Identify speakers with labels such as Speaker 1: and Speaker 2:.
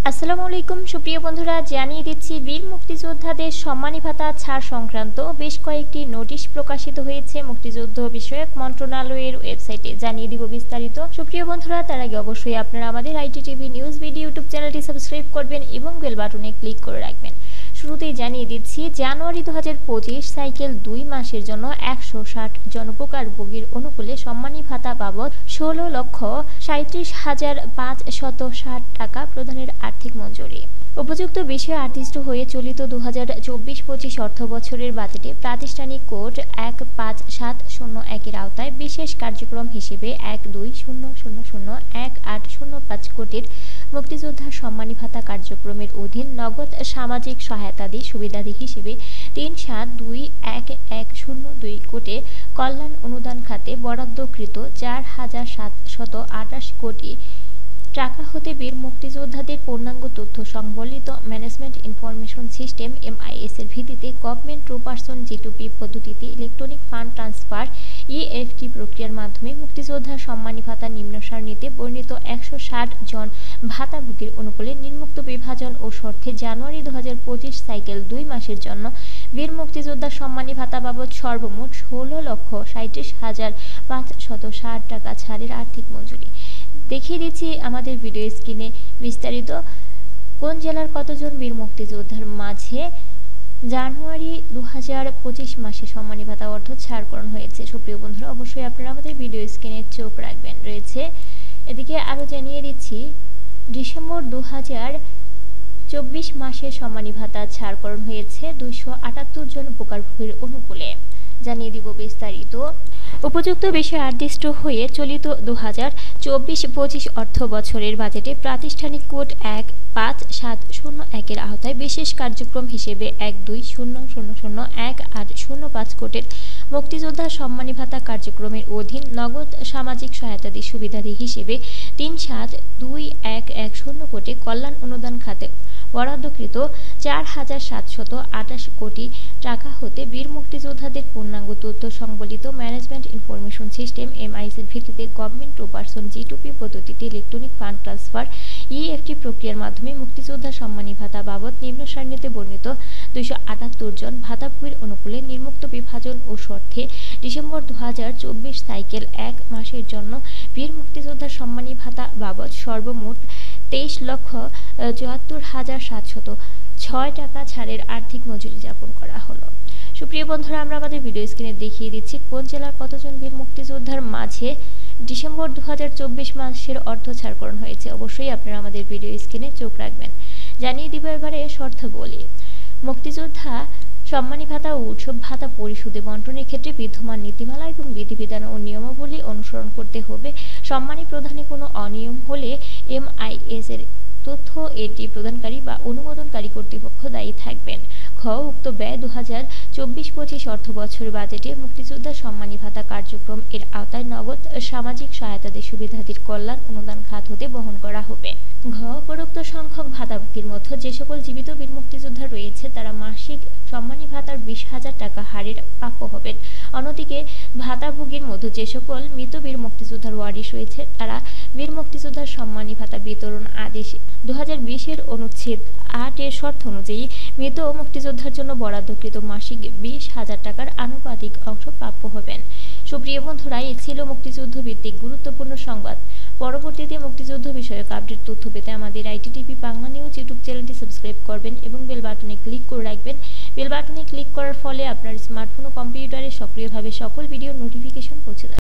Speaker 1: আসসালামু আলাইকুম সুপ্রিয় বন্ধুরা, জানিয়ে দিচ্ছি বীর মুক্তিযোদ্ধাদের সম্মানী ভাতা ছাড় সংক্রান্ত বেশ কয়েকটি নোটিশ প্রকাশিত হয়েছে মুক্তিযুদ্ধ বিষয়ক মন্ত্রণালয়ের ওয়েবসাইটে। জানিয়ে দিব বিস্তারিত। সুপ্রিয় বন্ধুরা, তার আগে অবশ্যই আপনারা আমাদের ITTV নিউজ ভিডিও ইউটিউব চ্যানেলটি সাবস্ক্রাইব করবেন এবং বেল বাটনে ক্লিক করে রাখবেন। শুরুতেই জানিয়ে দিচ্ছি, জানুয়ারি 2025 সাইকেল 2 মাসের জন্য 160 জন উপকারভোগীর অনুকূলে সম্মানী ভাতা বাবদ 16,37,560 টাকা প্রদানের আর্থিক মঞ্জুরি। উপযুক্ত বিষয়ে আদিষ্ট হয়ে চলিত 2024-25 অর্থ বছরের বাজেটে প্রাতিষ্ঠানিক কোড 15701 এর আওতায় বিশেষ কার্যক্রম হিসেবে 1,2,0,0,0,1805 কোটির মুক্তিযোদ্ধা সম্মানী ভাতা কার্যক্রমের অধীন নগদ সামাজিক সহায়তাদি সুবিধাদি হিসেবে 3,721,102 কোটি কল্যাণ অনুদান খাতে বরাদ্দকৃত 4,728 কোটি টাকা হতে বীর মুক্তিযোদ্ধাদের পূর্ণাঙ্গ তথ্য সংবলিত ম্যানেজমেন্ট ইনফরমেশন সিস্টেম MIS এর ভিত্তিতে গভর্নমেন্ট 2% G2P পদ্ধতিতে ইলেকট্রনিক ফান্ড ট্রান্সফার EFT প্রক্রিয়ার মাধ্যমে মুক্তিযোদ্ধা সম্মানী ভাতা নিম্ন সারণীতে বর্ণিত 160 জন ভাতাভোগীর অনুকূলে নিম্নোক্ত বিভাজন ও শর্তে জানুয়ারি 2025 সাইকেল 2 মাসের জন্য বীর মুক্তিযোদ্ধা সম্মানী ভাতা বাবদ সর্বমোট 16,37,560 টাকা ছাড়ের আর্থিক মঞ্জুরি। দেখিয়ে দিচ্ছি আমাদের ভিডিও স্ক্রিনে বিস্তারিত কোন জেলার কতজন বীর মুক্তিযোদ্ধার মাঝে জানুয়ারি 2025 মাসে সম্মানী ভাতা অর্থ ছাড়করণ হয়েছে। সুপ্রিয় বন্ধুরা, অবশ্যই আপনারা আমাদের ভিডিও স্ক্রিনে চোখ রাখবেন রয়েছে। এদিকে আরও জানিয়ে দিচ্ছি, ডিসেম্বর 2024 মাসে সম্মানী ভাতা ছাড়করণ হয়েছে 278 জন উপকারভোগীর অনুকূলে। জানিয়ে দিব বিস্তারিত। উপযুক্ত বিষয়ে আদিষ্ট হয়ে চলিত 2024-25 অর্থ বছরের বাজেটে প্রাতিষ্ঠানিক কোড 15701 এর আওতায় বিশেষ কার্যক্রম হিসেবে 1,2,0,0,0,1805 কোটির মুক্তিযোদ্ধা সম্মানী ভাতা কার্যক্রমের অধীন নগদ সামাজিক সহায়তাদি সুবিধাদি হিসেবে 3,721,110 কোটি কল্যাণ অনুদান খাতে বরাদ্দকৃত 4,728 কোটি টাকা হতে বীর মুক্তিযোদ্ধাদের পূর্ণাঙ্গ তথ্য সংবলিত ম্যানেজমেন্ট ইনফরমেশন সিস্টেম MIS এর ভিত্তিতে গভর্নমেন্ট 2% G2P পদ্ধতিতে ইলেকট্রনিক ফান্ড ট্রান্সফার EFT প্রক্রিয়ার মাধ্যমে মুক্তিযোদ্ধা সম্মানী ভাতা বাবদ নিম্ন সারণীতে বর্ণিত 278 জন ভাতাভোগীর অনুকূলে নিম্নোক্ত বিভাজন ও শর্তে ডিসেম্বর 2024 সাইকেল 1 মাসের জন্য বীর মুক্তিযোদ্ধা সম্মানী ভাতা বাবদ সর্বমোট 23,74,706 টাকা ছাড়ের আর্থিক মজুরি যাপন করা হলো। সুপ্রিয় বন্ধুরা, আমরা আমাদের ভিডিও স্ক্রিনে দেখিয়ে দিচ্ছি কোন জেলার কতজন বীর মুক্তিযোদ্ধার মাঝে ডিসেম্বর 2024 মাসের অর্থ ছাড়করণ হয়েছে। অবশ্যই আপনারা আমাদের ভিডিও স্ক্রিনে চোখ রাখবেন। জানিয়ে দিব এবারে শর্তাবলী। মুক্তিযোদ্ধা সম্মানী ভাতা ও উৎসব ভাতা পরিশোধে বন্টনের ক্ষেত্রে বিদ্যমান নীতিমালা এবং বিধিবিধান ও নিয়মাবলী অনুসরণ করতে হবে। সম্মানী প্রদানে কোনো অনিয়ম হলে MIS এর তথ্য এটি প্রদানকারী বা অনুমোদনকারী কর্তৃপক্ষ দায়ী থাকবেন। খ, উক্ত ব্যয় 2024-25 অর্থ বছরের বাজেটে মুক্তিযোদ্ধা সম্মানী ভাতা কার্যক্রম এর আওতায় নগদ সামাজিক সহায়তাদের সুবিধাদির কল্যাণ অনুদান খাত হতে বহন করা হবে। ঘ, উপরোক্ত সংখ্যক ভাতাভোগীর মধ্যে যে সকল জীবিত বীর মুক্তিযোদ্ধা রয়েছে তারা মাসিক সম্মানী ভাতার 20,000 টাকা হারের প্রাপ্য হবেন। অন্যদিকে ভাতাভোগীর মধ্যে যে সকল মৃত বীর মুক্তিযোদ্ধার ওয়ারিশ রয়েছে তারা বীর মুক্তিযোদ্ধার সম্মানী ভাতা বিতরণ আদেশ 2020 অনুচ্ছেদ 8 এর শর্ত অনুযায়ী মৃত মুক্তিযোদ্ধার জন্য বরাদ্দকৃত মাসিক 20,000 টাকার আনুপাতিক অংশ প্রাপ্য হবেন। সুপ্রিয় বন্ধুরা, এই ছিল মুক্তিযুদ্ধ ভিত্তিক গুরুত্বপূর্ণ সংবাদ। পরবর্তীতে মুক্তিযুদ্ধ বিষয়ক আপডেট তথ্য পেতে আমাদের ITTV বাংলা নিউজ ইউটিউব চ্যানেলটি সাবস্ক্রাইব করবেন এবং বেল বাটনে ক্লিক করে রাখবেন। বেল বাটনে ক্লিক করার ফলে আপনার স্মার্টফোন ও কম্পিউটারে সক্রিয়ভাবে সকল ভিডিও নোটিফিকেশন পৌঁছে যাবে।